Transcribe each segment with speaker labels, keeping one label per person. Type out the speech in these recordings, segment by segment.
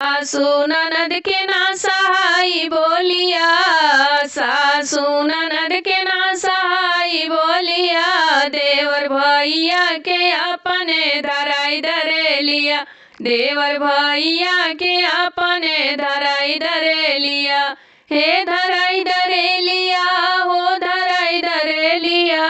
Speaker 1: सासू ननद के ना सहाई बोलिया, सासू ननद के ना सहाई बोलिया, देवर भैया के अपने धराई धरेलिया, देवर भैया के अपने धराई धरेलिया। हे धराई धरेलिया हो धराई धरेलिया,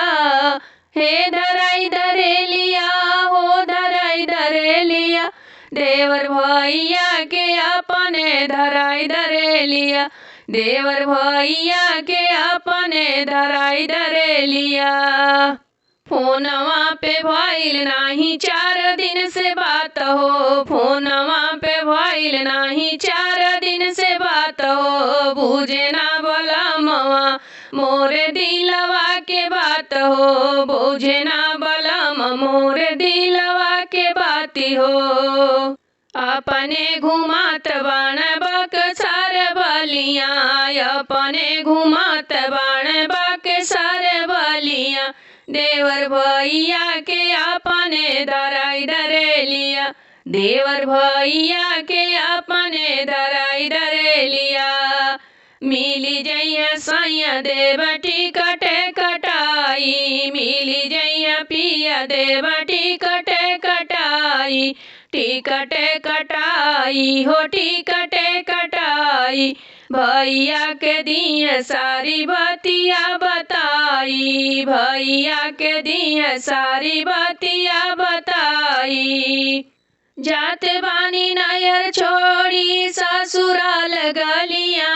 Speaker 1: हे धराई धरेलिया हो धराई धरेलिया, देवर भैया के अपने धराई धरेलिया, देवर भैया के अपने धराई धरेलिया। फोनवा पे भइल नाही 4 दिन से बात हो, फोनवा पे भइल नाही 4 दिन से बात हो, बुझे ना बलमवा मोरे दिलवा के बात हो, बुझे ना बलम मोरे दिलवा के बाती हो। अपने घुमात बाण बक्सर बलिया, अपने घुमात बाण बक्सर बलिया, देवर भैया के अपने धराई धरेलिया, देवर भैया के अपने धराई धरेलिया। मिली जइया सैया देव टिकट कटाई, मिली जइया पिया देव टिकट कटाई, टिकट कटाई हो टिकट कटाई, भैया के दिया सारी बतिया बताई, भैया के दिया सारी बतिया बताई। जात बानी नैहर छोड़ी ससुराल गलिया,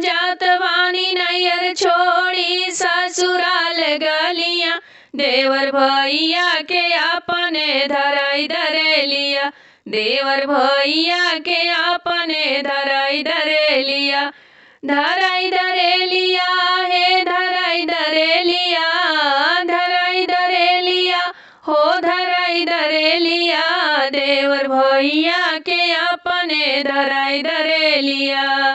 Speaker 1: जात बानी नैहर छोड़ी ससुराल गलिया, देवर भैया के अपने धराई धरेलिया, देवर भैया के अपने धराई धरेलिया, धराई धरेलिया हे धराई धरेलिया, धराई धरेलिया हो धराई धरेलिया, देवर भैया के अपने धराई धरेलिया।